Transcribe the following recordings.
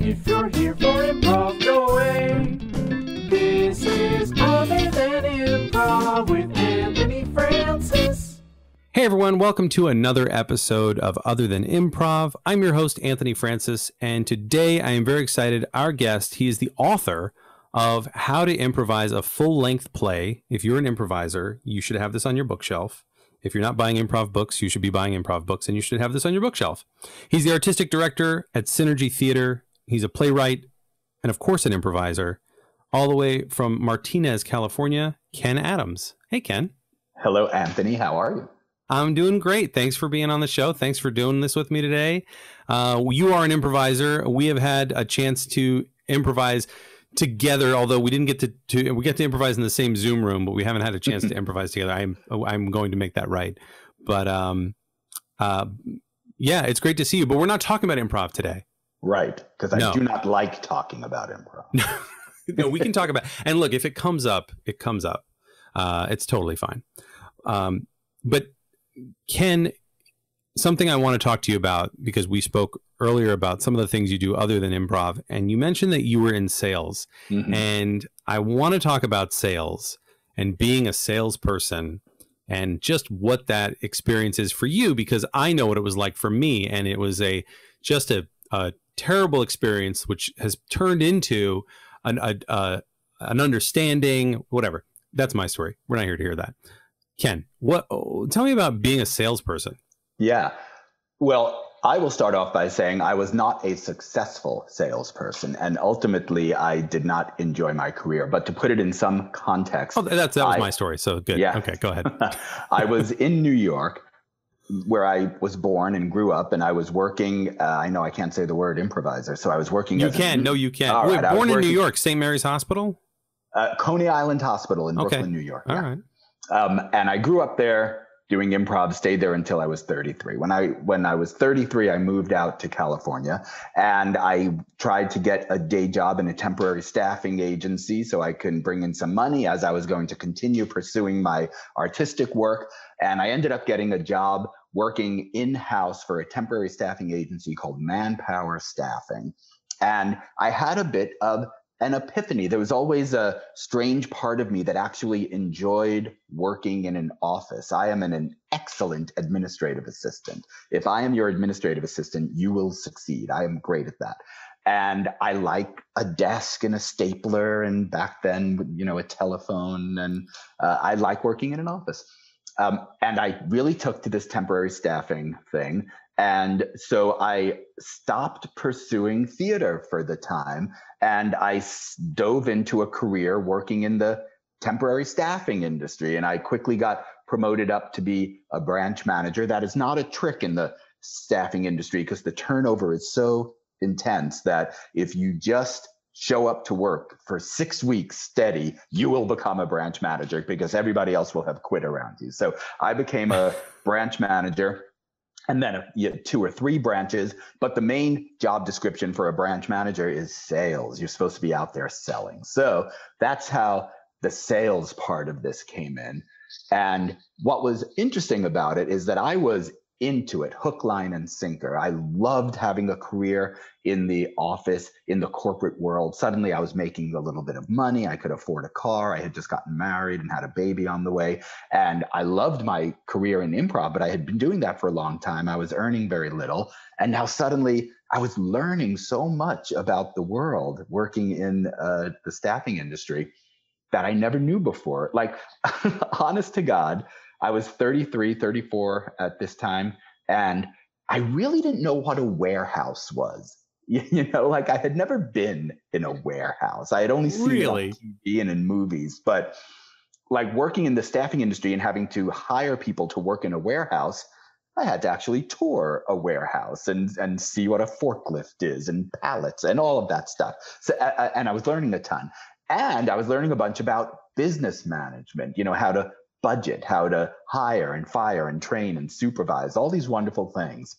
If you're here for improv, go away. This is Other Than Improv with Anthony Francis. Hey everyone, welcome to another episode of Other Than Improv. I'm your host, Anthony Francis, and today I am very excited. Our guest, he is the author of How to Improvise a Full-Length Play. If you're an improviser, you should have this on your bookshelf. If you're not buying improv books, you should be buying improv books, and you should have this on your bookshelf. He's the artistic director at Synergy Theater. He's a playwright and, of course, an improviser. All the way from Martinez, California, Kenn Adams. Hey, Kenn. Hello, Anthony. How are you? I'm doing great. Thanks for being on the show. Thanks for doing this with me today. You are an improviser. We have had a chance to improvise together, although we didn't get we get to improvise in the same Zoom room, but we haven't had a chance to improvise together. I'm going to make that right. But yeah, it's great to see you. But we're not talking about improv today. Right, because I do not like talking about improv. No, we can talk about, and look, if it comes up, it comes up. It's totally fine. But Kenn, something I want to talk to you about, because we spoke earlier about some of the things you do other than improv, and you mentioned that you were in sales. And I want to talk about sales and being a salesperson and just what that experience is for you, because I know what it was like for me, and it was just a terrible experience, which has turned into an understanding, whatever. That's my story. We're not here to hear that. Kenn, tell me about being a salesperson. Yeah. Well, I will start off by saying I was not a successful salesperson, and ultimately I did not enjoy my career. But to put it in some context, that was my story. So good. Yeah. Okay, go ahead. I was in New York, where I was born and grew up, and I was working. I know I can't say the word improviser, so I was working. You can. No, you can. Wait, right, born in New York, St. Mary's Hospital, Coney Island Hospital in Brooklyn, New York. All right. And I grew up there doing improv, stayed there until I was 33. When I was 33, I moved out to California, and I tried to get a day job in a temporary staffing agency so I could bring in some money as I was going to continue pursuing my artistic work. And I ended up getting a job working in-house for a temporary staffing agency called Manpower Staffing. And I had a bit of an epiphany. There was always a strange part of me that actually enjoyed working in an office. I am an excellent administrative assistant. If I am your administrative assistant, you will succeed. I am great at that. And I like a desk and a stapler, and back then, a telephone. And I like working in an office. And I really took to this temporary staffing thing. And so I stopped pursuing theater for the time, and I dove into a career working in the temporary staffing industry. And I quickly got promoted up to be a branch manager. That is not a trick in the staffing industry, because the turnover is so intense that if you just show up to work for 6 weeks steady, you will become a branch manager, because everybody else will have quit around you. So I became a branch manager, and then 2 or 3 branches. But the main job description for a branch manager is sales. You're supposed to be out there selling. So that's how the sales part of this came in. And what was interesting about it is that I was into it, hook, line, and sinker. I loved having a career in the office, in the corporate world. Suddenly I was making a little bit of money. I could afford a car. I had just gotten married and had a baby on the way. And I loved my career in improv, but I had been doing that for a long time. I was earning very little. And now suddenly I was learning so much about the world working in the staffing industry that I never knew before. Like, honest to God, I was 33, 34 at this time, and I really didn't know what a warehouse was. Like I had never been in a warehouse. I had only seen it on TV and in movies, but like working in the staffing industry and having to hire people to work in a warehouse, I had to actually tour a warehouse and see what a forklift is and pallets and all of that stuff. So, and I was learning a ton, and I was learning a bunch about business management, how to budget, how to hire and fire and train and supervise, all these wonderful things.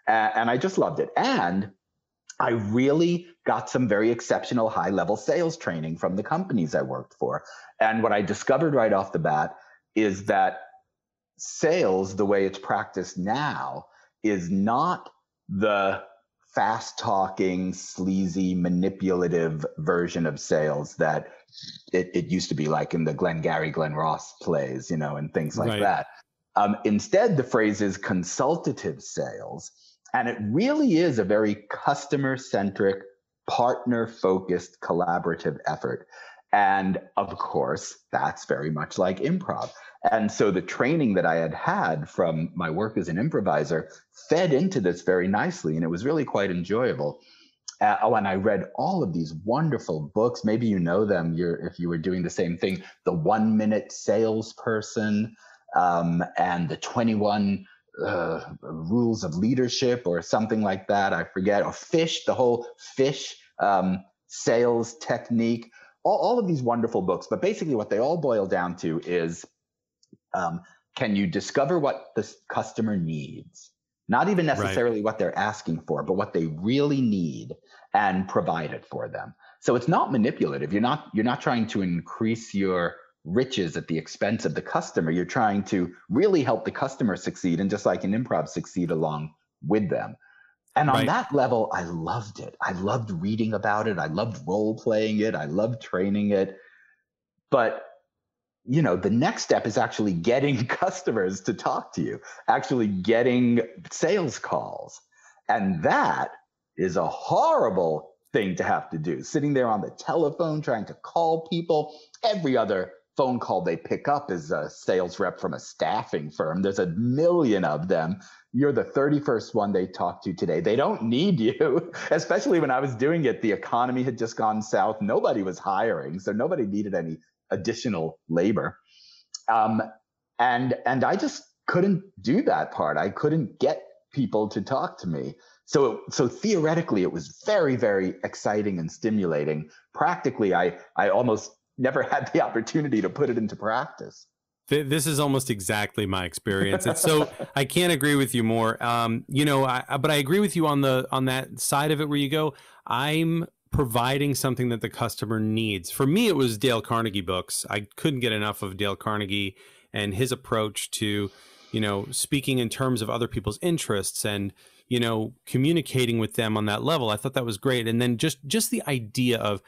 And I just loved it. And I really got some very exceptional high-level sales training from the companies I worked for. And what I discovered right off the bat is that sales, the way it's practiced now, is not the fast talking, sleazy, manipulative version of sales that it used to be like in the Glengarry Glen Ross plays, and things like that. Instead, the phrase is consultative sales, and it really is a very customer centric, partner focused, collaborative effort. And of course, that's very much like improv. And so the training that I had from my work as an improviser fed into this very nicely. And it was really quite enjoyable. And I read all of these wonderful books. Maybe you know them if you were doing the same thing. The 1 Minute Salesperson, and the 21 Rules of Leadership or something like that. I forget. Or Fish, the whole Fish sales technique. All of these wonderful books. But basically what they all boil down to is, can you discover what the customer needs? Not even necessarily what they're asking for, but what they really need, and provide it for them. So it's not manipulative. You're not trying to increase your riches at the expense of the customer. You're trying to really help the customer succeed, and just like in improv, succeed along with them. And on that level, I loved it. I loved reading about it. I loved role playing it. I loved training it. But the next step is actually getting customers to talk to you, actually getting sales calls. And that is a horrible thing to have to do. Sitting there on the telephone, trying to call people. Every other phone call they pick up is a sales rep from a staffing firm. There's a million of them. You're the 31st one they talk to today. They don't need you, especially when I was doing it. The economy had just gone south. Nobody was hiring, so nobody needed any additional labor. And I just couldn't do that part. I couldn't get people to talk to me. So theoretically, it was very, very exciting and stimulating. Practically, I almost never had the opportunity to put it into practice. This is almost exactly my experience. It's so I can't agree with you more. But I agree with you on that side of it where you go, I'm providing something that the customer needs. For me, it was Dale Carnegie books. I couldn't get enough of Dale Carnegie and his approach to, speaking in terms of other people's interests and, communicating with them on that level. I thought that was great. And then just the idea of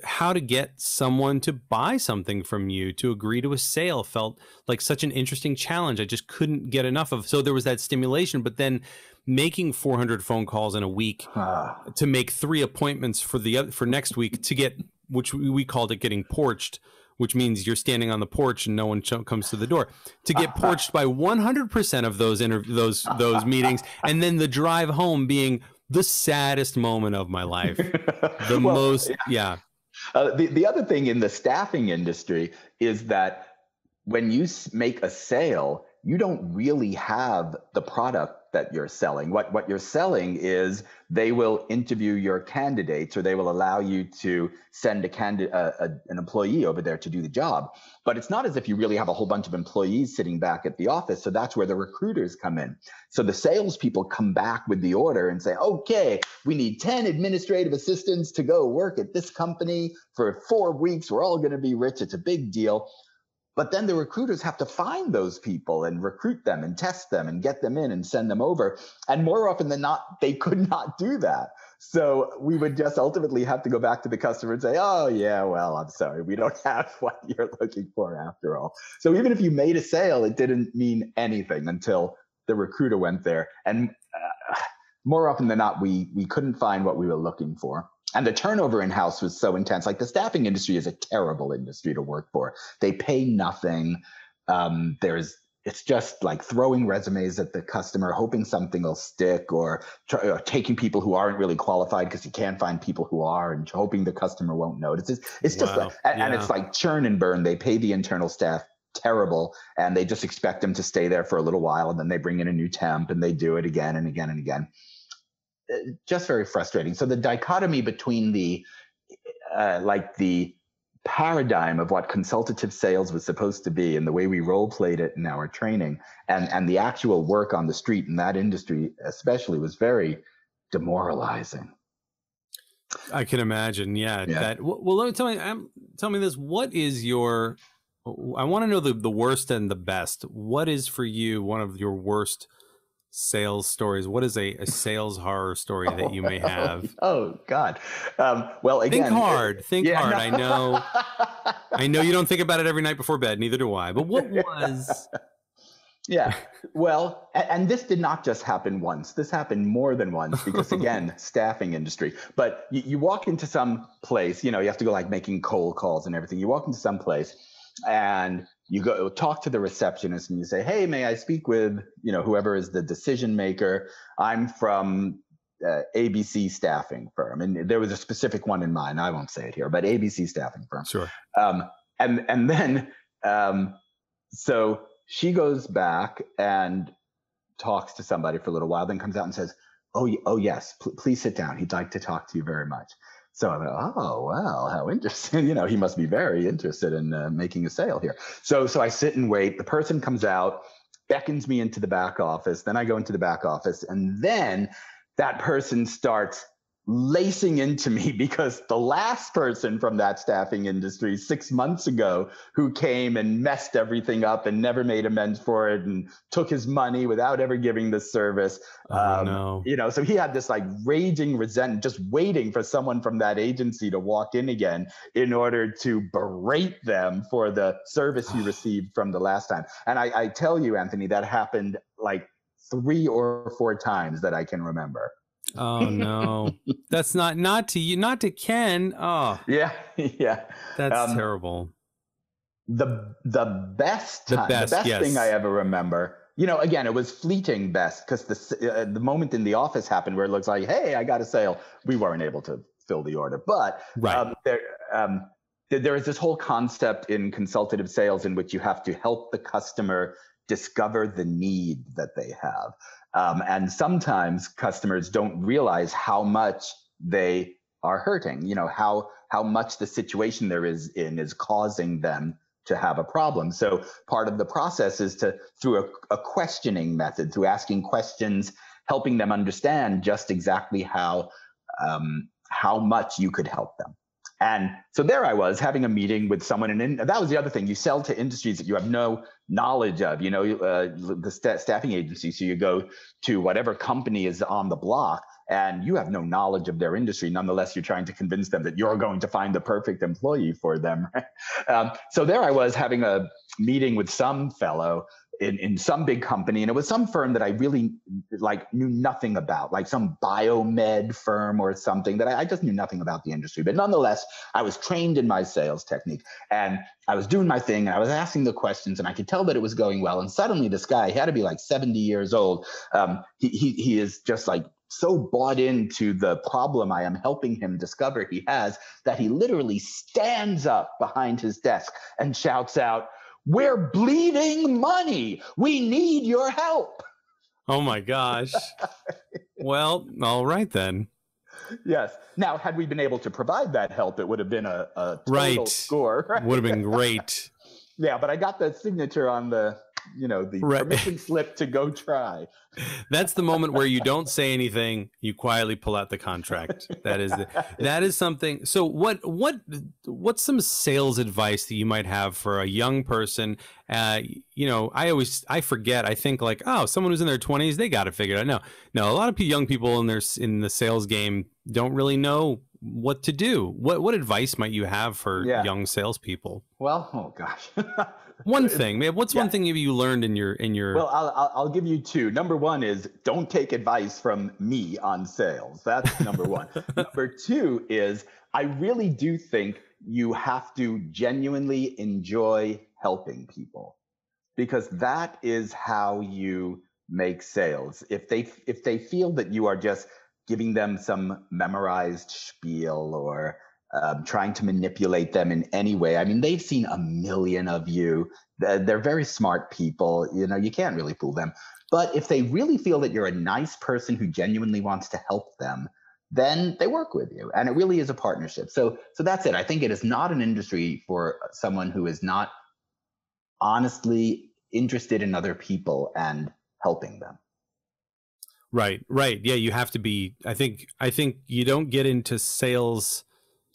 how to get someone to buy something from you, to agree to a sale, felt like such an interesting challenge. I just couldn't get enough of. So there was that stimulation, but then making 400 phone calls in a week to make 3 appointments for next week to get, which we called it getting porched, which means you're standing on the porch and no one comes to the door, to get porched by 100% of those meetings, and then the drive home being the saddest moment of my life. The other thing in the staffing industry is that when you make a sale, you don't really have the product that you're selling. What you're selling is they will interview your candidates, or they will allow you to send an employee over there to do the job. But it's not as if you really have a whole bunch of employees sitting back at the office. So that's where the recruiters come in. So the salespeople come back with the order and say, okay, we need 10 administrative assistants to go work at this company for 4 weeks. We're all going to be rich. It's a big deal. But then the recruiters have to find those people and recruit them and test them and get them in and send them over. And more often than not, they could not do that. So we would just ultimately have to go back to the customer and say, oh, yeah, well, I'm sorry, we don't have what you're looking for after all. So even if you made a sale, it didn't mean anything until the recruiter went there. And more often than not, we couldn't find what we were looking for. And the turnover in-house was so intense. Like, the staffing industry is a terrible industry to work for. They pay nothing. It's just like throwing resumes at the customer, hoping something will stick, or taking people who aren't really qualified because you can't find people who are, and hoping the customer won't notice. It's just and it's like churn and burn. They pay the internal staff terrible, and they just expect them to stay there for a little while, and then they bring in a new temp and they do it again and again and again. Just very frustrating. So the dichotomy between the paradigm of what consultative sales was supposed to be and the way we role played it in our training, and the actual work on the street in that industry especially, was very demoralizing. I can imagine. Yeah. That. Well, tell me this. What is your? I want to know the worst and the best. What is for you one of your worst sales stories. What is a sales horror story that you may have? Oh God. Well, again, Think hard. Think yeah, hard. no. I know you don't think about it every night before bed. Neither do I. But what was? Yeah. Well, and this did not just happen once. This happened more than once because, again, staffing industry. But you walk into some place, you have to go like making cold calls and everything. You walk into some place and you go talk to the receptionist and you say, hey, may I speak with, whoever is the decision maker? I'm from ABC staffing firm. And there was a specific one in mind. I won't say it here, but ABC staffing firm. Sure. And then, so she goes back and talks to somebody for a little while, then comes out and says, oh yes, please sit down. He'd like to talk to you very much. So I'm like, oh, well, how interesting. He must be very interested in making a sale here. So I sit and wait. The person comes out, beckons me into the back office. Then I go into the back office. And then that person starts lacing into me because the last person from that staffing industry 6 months ago who came and messed everything up and never made amends for it and took his money without ever giving the service. No. So he had this like raging resentment, just waiting for someone from that agency to walk in again in order to berate them for the service he received from the last time. And I tell you, Anthony, that happened like 3 or 4 times that I can remember. Oh no, that's not to you, not to Kenn. Oh yeah. That's terrible. The best yes. thing I ever remember, again, it was fleeting best because the moment in the office happened where it looks like, hey, I got a sale. We weren't able to fill the order, but right. There is this whole concept in consultative sales in which you have to help the customer discover the need that they have. And sometimes customers don't realize how much they are hurting, how much the situation they're in is causing them to have a problem. So part of the process is through a questioning method, through asking questions, helping them understand just exactly how much you could help them. And so there I was having a meeting with someone, and that was the other thing. You sell to industries that you have no knowledge of, the staffing agency. So you go to whatever company is on the block and you have no knowledge of their industry. Nonetheless, you're trying to convince them that you're going to find the perfect employee for them. So there I was having a meeting with some fellow in some big company, and it was some firm that I really knew nothing about, like some biomed firm or something that I just knew nothing about the industry. But nonetheless, I was trained in my sales technique and I was doing my thing and I was asking the questions and I could tell that it was going well. And suddenly this guy, he had to be like 70 years old. He is just like so bought into the problem I am helping him discover he has that he literally stands up behind his desk and shouts out, "We're bleeding money. We need your help." Oh my gosh. Well, all right then. Yes. Now, had we been able to provide that help, it would have been a total score. Right? Would have been great. Yeah, but I got the signature on the permission slip to go try. That's the moment where you don't say anything. You quietly pull out the contract. That is something. So what's some sales advice that you might have for a young person? I forget. I think like, oh, someone who's in their 20s, they got it figured out. No, a lot of young people in the sales game don't really know what to do. What advice might you have for young salespeople? Well, oh gosh. One thing, man. What's one thing maybe you learned in your? Well, I'll give you 2. Number 1 is don't take advice from me on sales. That's number 1. Number 2 is I really do think you have to genuinely enjoy helping people, because that is how you make sales. If they feel that you are just giving them some memorized spiel or trying to manipulate them in any way. I mean, they've seen a million of you. They're very smart people. You can't really fool them. But if they really feel that you're a nice person who genuinely wants to help them, then they work with you. And it really is a partnership. So that's it. I think it is not an industry for someone who is not honestly interested in other people and helping them. Right. Yeah, you have to be. I think you don't get into sales.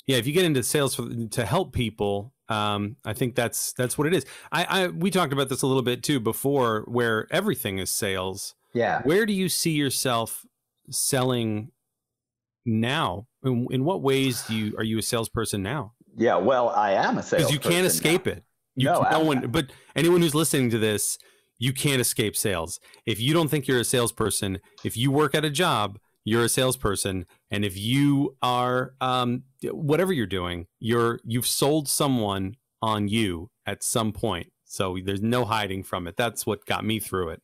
Yeah, if you get into sales to help people, I think that's what it is. We talked about this a little bit too before, where everything is sales. Yeah. Where do you see yourself selling now? In what ways are you a salesperson now? Yeah. Well, I am a salesperson. Because you can't escape it. But anyone who's listening to this, you can't escape sales. If you don't think you're a salesperson, if you work at a job, you're a salesperson. And if you are, whatever you're doing, you've sold someone on you at some point. So there's no hiding from it. That's what got me through it.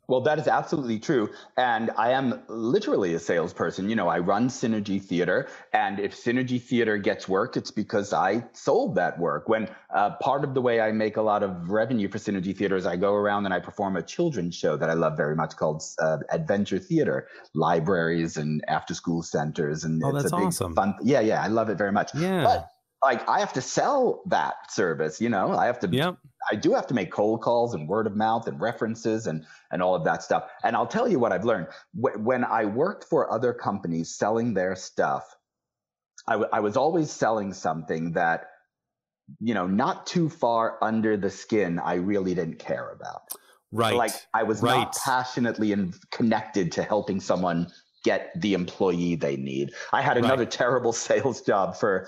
Well, that is absolutely true. And I am literally a salesperson. You know, I run Synergy Theater. And if Synergy Theater gets work, it's because I sold that work. When part of the way I make a lot of revenue for Synergy Theater is I go around and I perform a children's show that I love very much called Adventure Theater, libraries and after school centers. And that's awesome. Fun. Yeah, yeah. I love it very much. Yeah. But like, I have to sell that service, you know, I do have to make cold calls and word of mouth and references and all of that stuff. And I'll tell you what I've learned. When I worked for other companies selling their stuff, I was always selling something that, you know, not too far under the skin, I really didn't care about. Right. Like, I was not passionately connected to helping someone get the employee they need. I had another terrible sales job for,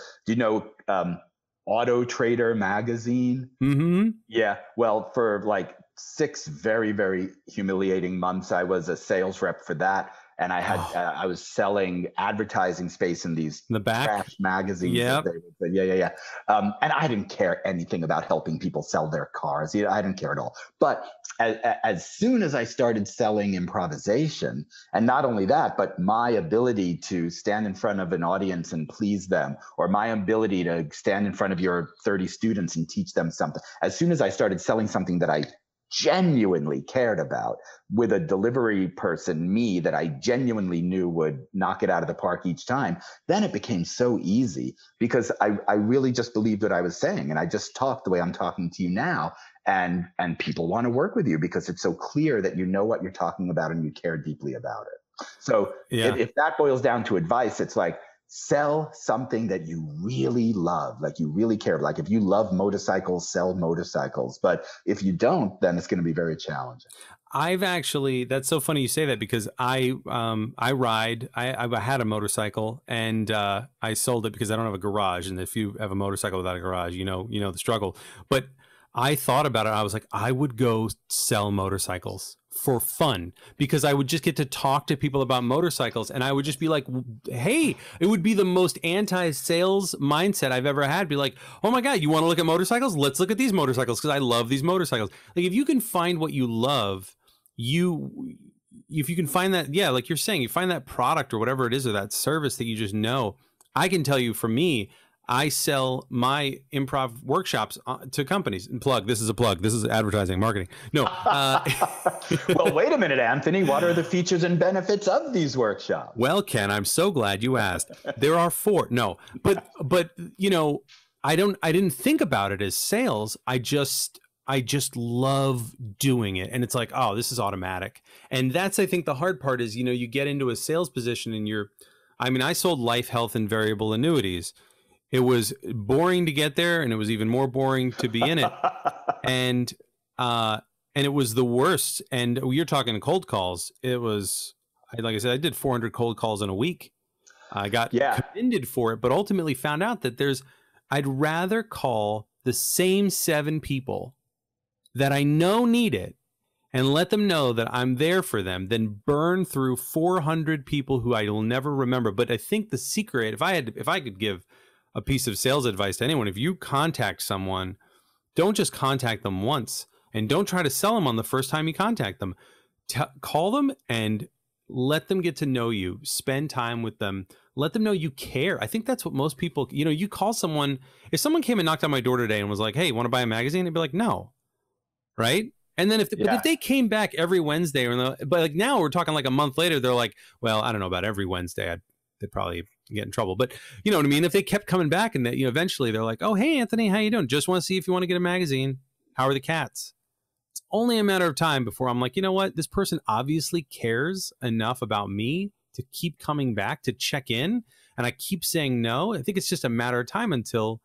Auto Trader magazine. Mm-hmm. Yeah. Well, for like 6 very, very humiliating months, I was a sales rep for that. And I had, I was selling advertising space in these trash magazines. Yeah. Yeah. And I didn't care anything about helping people sell their cars. I didn't care at all. But as soon as I started selling improvisation, and not only that, but my ability to stand in front of an audience and please them, or my ability to stand in front of your 30 students and teach them something, as soon as I started selling something that I genuinely cared about with a delivery person, me, that I genuinely knew would knock it out of the park each time, then it became so easy because I really just believed what I was saying. And I just talked the way I'm talking to you now. And people want to work with you because it's so clear that you know what you're talking about and you care deeply about it. So if that boils down to advice, it's like, sell something that you really love, like you really care. Like if you love motorcycles, sell motorcycles. But if you don't, then it's going to be very challenging. That's so funny you say that because I ride, I had a motorcycle and I sold it because I don't have a garage. And if you have a motorcycle without a garage, you know the struggle. But I thought about it. I was like, I would go sell motorcycles for fun because I would just get to talk to people about motorcycles and I would just be like, hey, it would be the most anti-sales mindset I've ever had. Be like, oh my God, you want to look at motorcycles? Let's look at these motorcycles because I love these motorcycles. Like if you can find what you love, if you can find that, like you're saying, you find that product or whatever it is or that service that you just know. I can tell you for me, I sell my improv workshops to companies. And this is a plug. This is advertising, marketing. No. Well, wait a minute, Anthony. What are the features and benefits of these workshops? Well, Ken, I'm so glad you asked. There are 4. No, but I didn't think about it as sales. I just love doing it. And it's like, oh, this is automatic. And that's, I think the hard part is, you get into a sales position and I sold life, health, and variable annuities. It was boring to get there, and it was even more boring to be in it. And it was the worst. And you're talking cold calls. It was, like I said, I did 400 cold calls in a week. I got commended for it, but ultimately found out that I'd rather call the same 7 people that I know need it and let them know that I'm there for them than burn through 400 people who I will never remember. But I think the secret, if I could give a piece of sales advice to anyone, if you contact someone, don't just contact them once and don't try to sell them on the first time you contact them. Call them and let them get to know you, spend time with them, let them know you care. I think that's what most people, you call someone, if someone came and knocked on my door today and was like, hey, you want to buy a magazine? I'd be like, no. Right. And then but if they came back every Wednesday, but like now we're talking like a month later, they're like, well, I don't know about every Wednesday. They'd probably get in trouble, but you know what I mean? If they kept coming back and that, eventually they're like, oh, hey, Anthony, how you doing? Just want to see if you want to get a magazine. How are the cats? It's only a matter of time before I'm like, you know what? This person obviously cares enough about me to keep coming back to check in. And I keep saying no. I think it's just a matter of time until,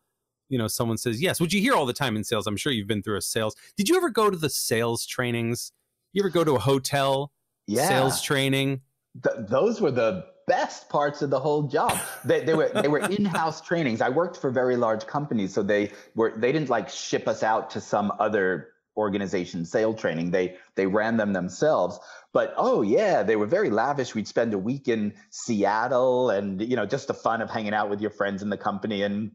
someone says yes, which you hear all the time in sales. I'm sure you've been through a sales. Did you ever go to the sales trainings? You ever go to a hotel Yeah. sales training. Those were the best parts of the whole job. They were in-house trainings. I worked for very large companies, so they didn't like ship us out to some other organization sale training. They ran them themselves. But oh yeah, they were very lavish. We'd spend a week in Seattle, and just the fun of hanging out with your friends in the company, and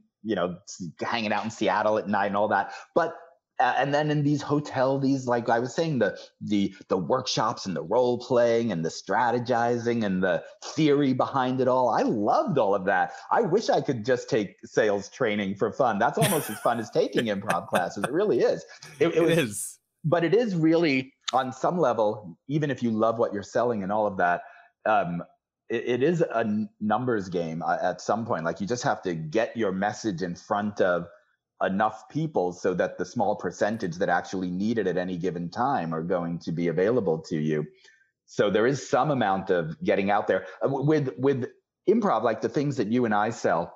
hanging out in Seattle at night and all that. But and then in these like I was saying, the workshops and the role playing and the strategizing and the theory behind it all. I loved all of that. I wish I could just take sales training for fun. That's almost as fun as taking improv classes. It really is. It is. But it is really, on some level, even if you love what you're selling and all of that, it is a numbers game at some point. Like, you just have to get your message in front of enough people so that the small percentage that actually need it at any given time are going to be available to you. So there is some amount of getting out there with improv, like the things that you and I sell.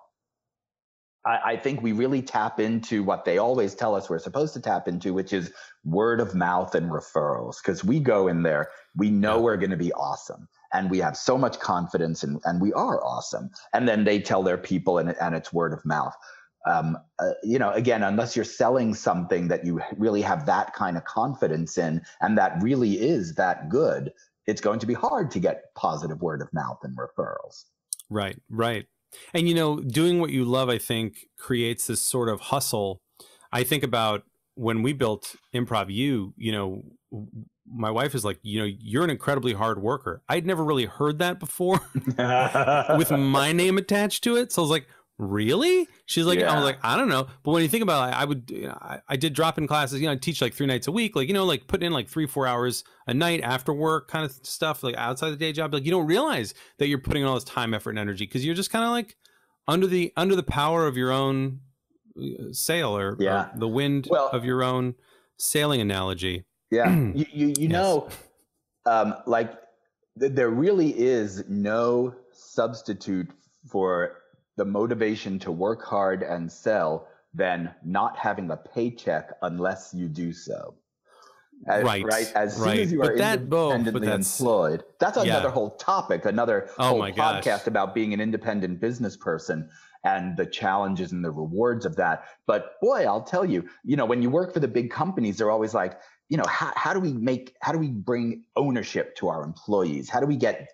I think we really tap into what they always tell us we're supposed to tap into, which is word of mouth and referrals. Because we go in there, we know we're going to be awesome, and we have so much confidence, and we are awesome. And then they tell their people, and it's word of mouth. Again, unless you're selling something that you really have that kind of confidence in, and that really is that good, it's going to be hard to get positive word of mouth and referrals. Right. And, doing what you love, I think, creates this sort of hustle. I think about when we built Improv my wife is like, you're an incredibly hard worker. I'd never really heard that before with my name attached to it. So I was like, really? She's like, I was like, I don't know. But when you think about it, I did drop-in classes, I teach like 3 nights a week, like, like putting in like 3-4 hours a night after work kind of stuff, like outside the day job. Like, you don't realize that you're putting all this time, effort, and energy, because you're just kind of like under the power of your own sail, or the wind of your own sailing analogy. Yeah. Like, there really is no substitute for the motivation to work hard and sell than not having a paycheck unless you do so. Right. As soon as you are independently employed, that's another whole topic, another whole podcast about being an independent business person and the challenges and the rewards of that. But boy, I'll tell you, when you work for the big companies, they're always like, how do we bring ownership to our employees? How do we get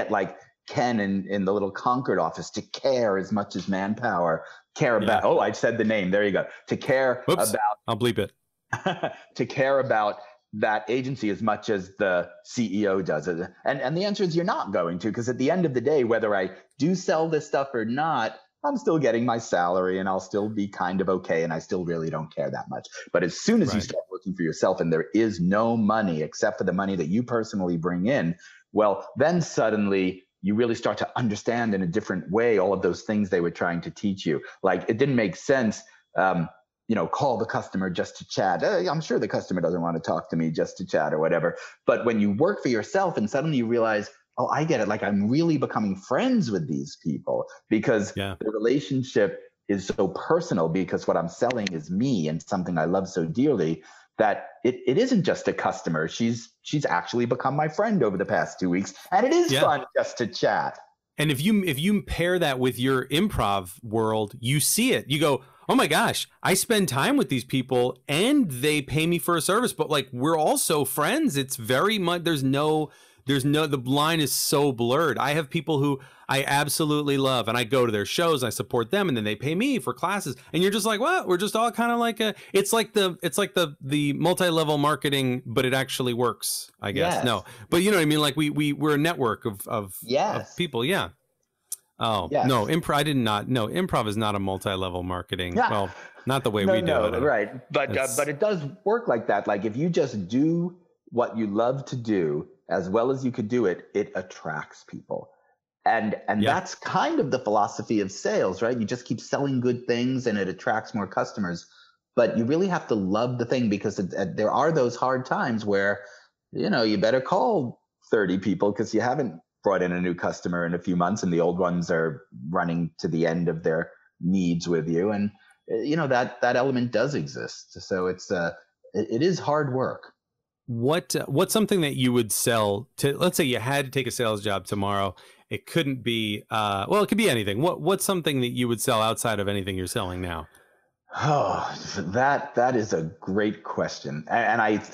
like Kenn in the little Concord office to care as much as Manpower care about? Oh, I said the name. There you go. To care about. I'll bleep it. To care about that agency as much as the CEO does it. And the answer is you're not going to, because at the end of the day, whether I do sell this stuff or not, I'm still getting my salary, and I'll still be kind of okay, and I still really don't care that much. But as soon as you start working for yourself and there is no money except for the money that you personally bring in, well, then suddenly you really start to understand in a different way all of those things they were trying to teach you. Like, it didn't make sense, call the customer just to chat. I'm sure the customer doesn't want to talk to me just to chat or whatever. But when you work for yourself and suddenly you realize, oh, I get it. Like, I'm really becoming friends with these people because the relationship is so personal, because what I'm selling is me and something I love so dearly that it isn't just a customer. She's actually become my friend over the past 2 weeks. And it is fun just to chat. And if you pair that with your improv world, you see it. You go, oh my gosh, I spend time with these people and they pay me for a service, but like, we're also friends. It's very much, the line is so blurred. I have people who I absolutely love, and I go to their shows, I support them, and then they pay me for classes. And you're just like, well, we're just all kind of like it's like the multi-level marketing, but it actually works, I guess. Yes. No, but you know what I mean? Like we're a network of people. Yeah. Oh, yes. No, improv is not a multi-level marketing. Yeah. Well, not the way we do it. Right. But it does work like that. Like, if you just do what you love to do as well as you could do it, it attracts people. And that's kind of the philosophy of sales, right? You just keep selling good things and it attracts more customers. But you really have to love the thing, because there are those hard times where, you better call 30 people because you haven't brought in a new customer in a few months and the old ones are running to the end of their needs with you. And, that element does exist. So it is hard work. what's something that you would sell to, let's say you had to take a sales job tomorrow. It couldn't be, well, it could be anything. What's something that you would sell outside of anything you're selling now? Oh, that is a great question. And I've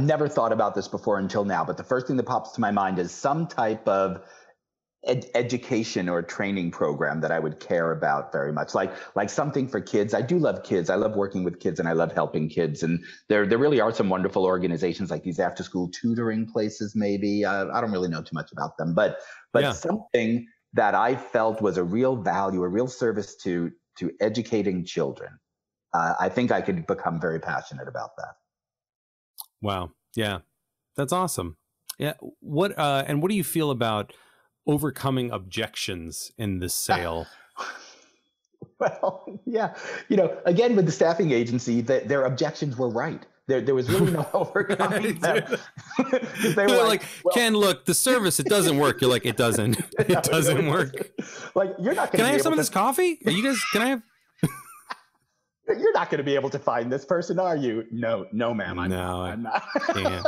never thought about this before until now, but the first thing that pops to my mind is some type of education or training program that I would care about very much, like something for kids. I do love kids. I love working with kids and I love helping kids. And there really are some wonderful organizations like these after school tutoring places. Maybe I don't really know too much about them, but Yeah. something that I felt was a real value, a real service to educating children. I think I could become very passionate about that. Wow. Yeah. That's awesome. Yeah. And what do you feel about overcoming objections in the sale? Well, yeah. Again, with the staffing agency, their objections were right. There was really no overcoming them. They were like, well, Ken, look, the service, it doesn't work. You're like, it doesn't. It doesn't work. Like, you're not going to Can I have some of this coffee? Are you guys, can I have? You're not going to be able to find this person, are you? No, ma'am. I'm not. Can't.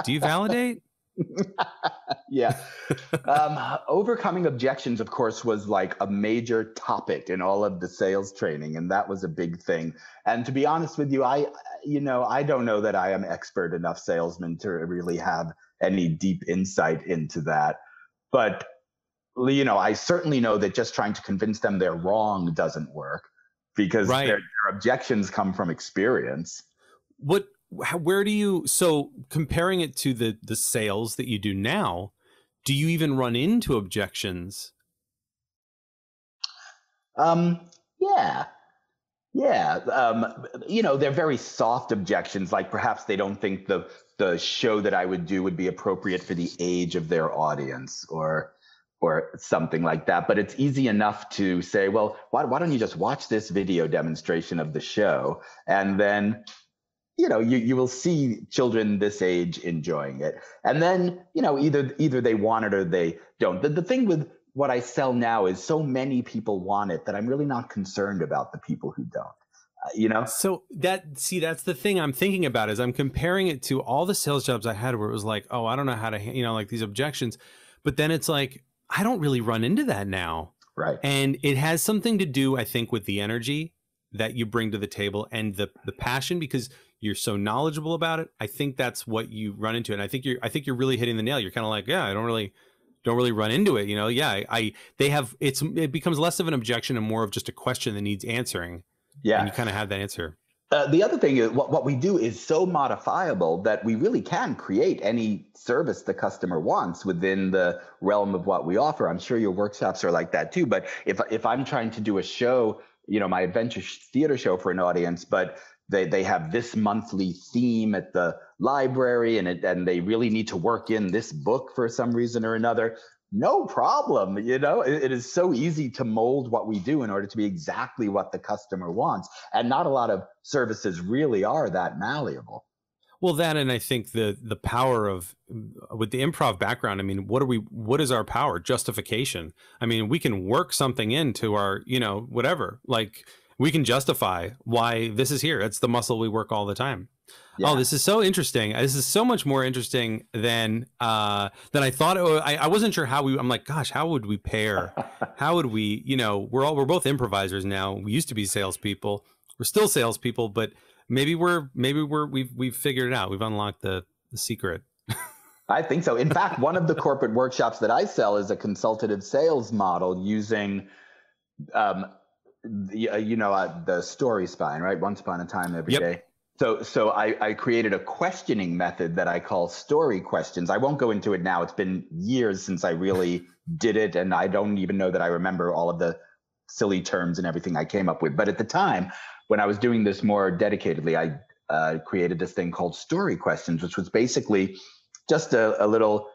Do you validate? Yeah. Overcoming objections, of course, was like a major topic in all of the sales training. And that was a big thing. And to be honest with you, I don't know that I am expert enough salesman to really have any deep insight into that. But, I certainly know that just trying to convince them they're wrong doesn't work, because their objections come from experience. Where do you, so comparing it to the sales that you do now, do you even run into objections? Yeah. They're very soft objections. Like perhaps they don't think the show that I would do would be appropriate for the age of their audience or something like that. But it's easy enough to say, well, why don't you just watch this video demonstration of the show? And then you will see children this age enjoying it. And then, either they want it or they don't. The thing with what I sell now is so many people want it that I'm really not concerned about the people who don't, So that's the thing I'm thinking about is I'm comparing it to all the sales jobs I had where it was like, oh, I don't know how to, like these objections. But then it's like, I don't really run into that now. Right. And it has something to do, I think, with the energy that you bring to the table and the passion, because you're so knowledgeable about it. I think that's what you run into. And I think you're really hitting the nail. You're kind of like, yeah, I don't really run into it. Yeah, it becomes less of an objection and more of just a question that needs answering. Yeah. And you kind of have that answer. The other thing is what we do is so modifiable that we really can create any service the customer wants within the realm of what we offer. I'm sure your workshops are like that too. But if I'm trying to do a show, my adventure theater show for an audience, but they have this monthly theme at the library and they really need to work in this book for some reason or another, no problem. It is so easy to mold what we do in order to be exactly what the customer wants. And not a lot of services really are that malleable. Well, that, and I think the power of, with the improv background, I mean, what is our power? Justification. I mean, we can work something into our, whatever, like we can justify why this is here. It's the muscle we work all the time. Yeah. Oh, this is so interesting. This is so much more interesting than I thought. I wasn't sure how I'm like, gosh, how would we pair? How would we, we're both improvisers now. We used to be salespeople. We're still salespeople, but maybe we've figured it out. We've unlocked the secret. I think so. In fact, one of the corporate workshops that I sell is a consultative sales model using, the story spine, right? Once upon a time, every day. So I created a questioning method that I call story questions. I won't go into it now. It's been years since I really did it, and I don't even know that I remember all of the silly terms and everything I came up with. But at the time, when I was doing this more dedicatedly, I created this thing called story questions, which was basically just a little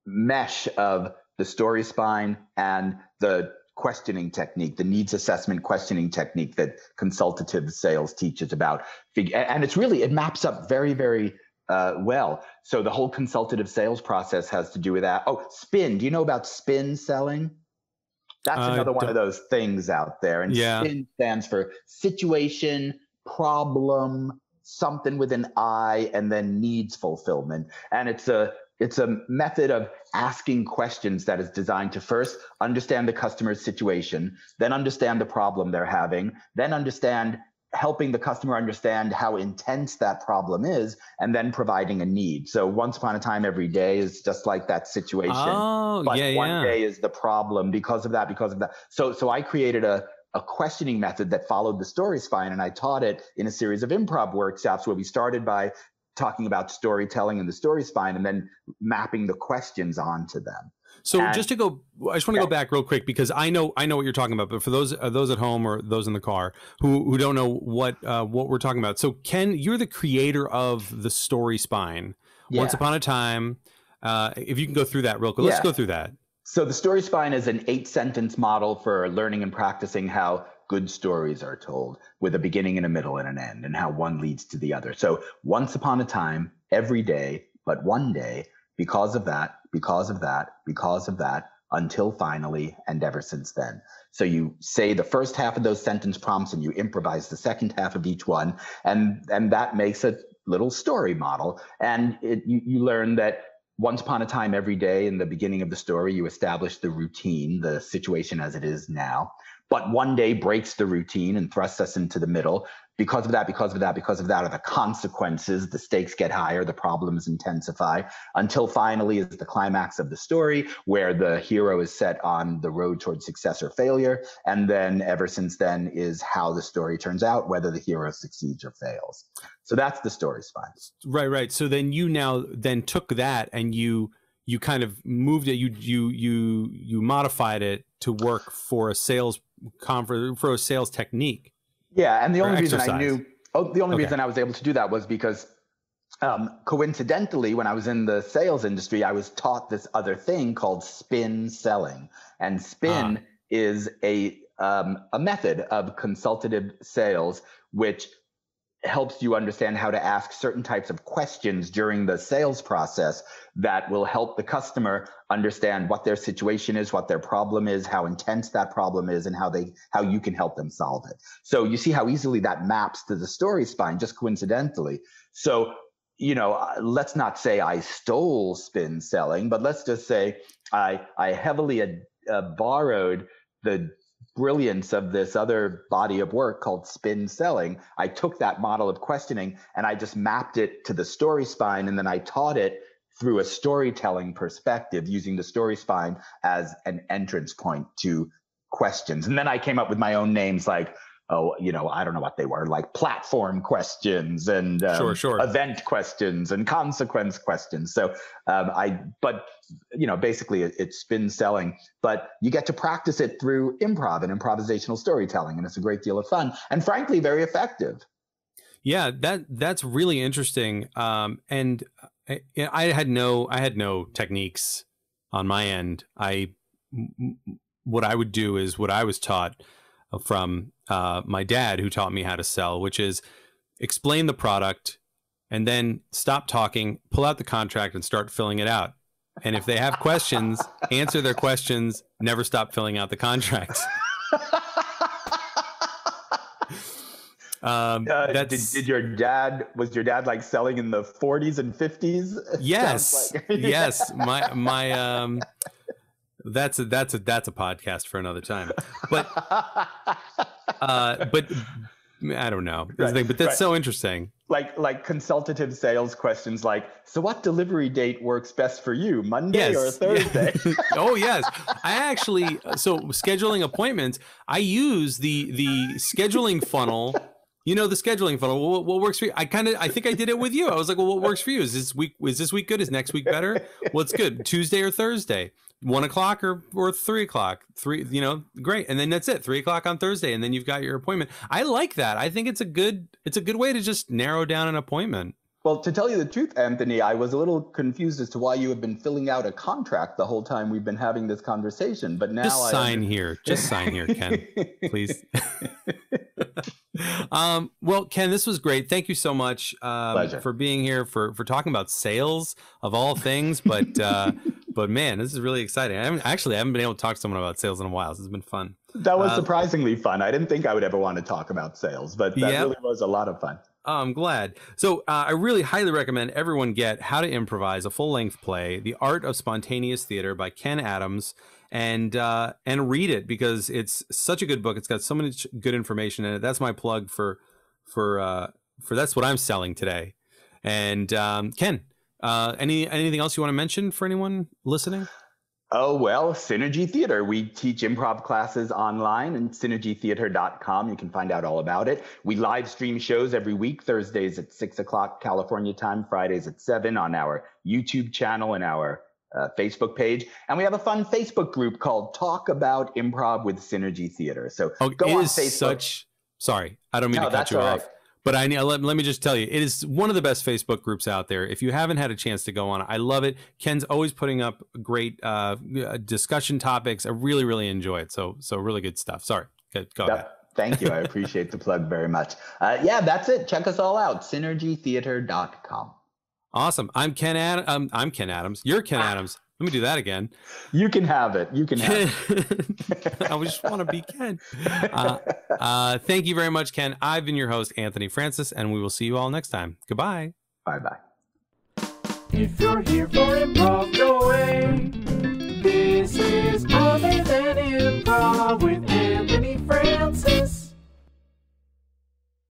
mesh of the story spine and the questioning technique, the needs assessment questioning technique that consultative sales teaches about. And it maps up very, very well. So the whole consultative sales process has to do with that. Oh, spin. Do you know about spin selling? That's another one of those things out there. And SPIN stands for situation, problem, something with an I, and then needs fulfillment. And it's a method of asking questions that is designed to first understand the customer's situation, then understand the problem they're having, then helping the customer understand how intense that problem is, and then providing a need. So once upon a time, every day is just like that situation. Oh, but yeah, one day is the problem because of that. So I created a questioning method that followed the story spine, and I taught it in a series of improv workshops where we started by talking about storytelling and the story spine, and then mapping the questions onto them. So I just want to go back real quick, because I know what you're talking about, but for those at home or those in the car who don't know what we're talking about. So Kenn, you're the creator of the story spine. Yeah. Once Upon a Time. If you can go through that real quick, let's go through that. So the story spine is an 8-sentence model for learning and practicing how good stories are told, with a beginning and a middle and an end, and how one leads to the other. So once upon a time, every day, but one day, because of that, because of that, because of that, until finally, and ever since then. So you say the first half of those sentence prompts and you improvise the second half of each one. And that makes a little story model. And you learn that once upon a time, every day, in the beginning of the story, you establish the routine, the situation as it is now. But one day breaks the routine and thrusts us into the middle. Because of that, because of that, because of that are the consequences. The stakes get higher, the problems intensify, until finally is the climax of the story, where the hero is set on the road towards success or failure. And then ever since then is how the story turns out, whether the hero succeeds or fails. So that's the story spine. Right. So then you took that and you kind of moved it, you modified it to work for a sales conference, for a sales technique. Yeah, and the only reason reason I was able to do that was because coincidentally, when I was in the sales industry, I was taught this other thing called spin selling. And spin is a method of consultative sales, which helps you understand how to ask certain types of questions during the sales process that will help the customer understand what their situation is, what their problem is, how intense that problem is, and how you can help them solve it. So you see how easily that maps to the story spine, just coincidentally. So, let's not say I stole spin selling, but let's just say I heavily borrowed the brilliance of this other body of work called spin selling. I took that model of questioning and I just mapped it to the story spine, and then I taught it through a storytelling perspective, using the story spine as an entrance point to questions. And then I came up with my own names, like, I don't know what they were, like platform questions and event questions and consequence questions. So basically it's spin selling, but you get to practice it through improv and improvisational storytelling. And it's a great deal of fun and frankly, very effective. Yeah, that's really interesting. And I had no techniques on my end. What I would do is what I was taught from my dad, who taught me how to sell, which is explain the product and then stop talking, pull out the contract and start filling it out. And if they have questions, answer their questions, never stop filling out the contract. Was your dad like selling in the 40s and 50s? Yes. Yes. That's a podcast for another time. But I don't know. Right, but that's so interesting. Like consultative sales questions, like, so what delivery date works best for you, Monday or Thursday? Yeah. Oh yes, I actually. So scheduling appointments, I use the scheduling funnel. The scheduling funnel. What works for you? I think I did it with you. I was like, well, what works for you? Is this week good? Is next week better? What's good? Tuesday or Thursday? 1 o'clock or 3 o'clock? Great. And then that's it. 3 o'clock on Thursday, and then you've got your appointment. I like that. I think it's a good way to just narrow down an appointment. Well, to tell you the truth, Anthony, I was a little confused as to why you have been filling out a contract the whole time we've been having this conversation. But now Just sign here, Kenn, please. Well, Kenn, this was great. Thank you so much for being here, for talking about sales of all things. But man, this is really exciting. I haven't been able to talk to someone about sales in a while. So it's been fun. That was surprisingly fun. I didn't think I would ever want to talk about sales, but that really was a lot of fun. Oh, I'm glad. So I really highly recommend everyone get How to Improvise, a full-length play, The Art of Spontaneous Theater by Kenn Adams, and read it because it's such a good book. It's got so much good information in it. That's my plug for that's what I'm selling today. And Kenn, anything else you want to mention for anyone listening? Oh, well, Synergy Theater. We teach improv classes online and synergytheater.com. You can find out all about it. We live stream shows every week, Thursdays at 6 o'clock California time, Fridays at 7 on our YouTube channel and our Facebook page. And we have a fun Facebook group called Talk About Improv with Synergy Theater. So go on Facebook. Sorry, I don't mean to cut you off. But let me just tell you, it is one of the best Facebook groups out there. If you haven't had a chance to go on, I love it. Kenn's always putting up great discussion topics. I really, really enjoy it. So really good stuff. Sorry, go ahead. Thank you. I appreciate the plug very much. Yeah, that's it. Check us all out. Synergytheater.com. Awesome. I'm Kenn Adams. You're Kenn Adams. Let me do that again. You can have it. You can have it. I just want to be Kenn. Thank you very much, Kenn. I've been your host, Anthony Francis, and we will see you all next time. Goodbye. Bye-bye. If you're here for improv, go away. This is Other Than Improv with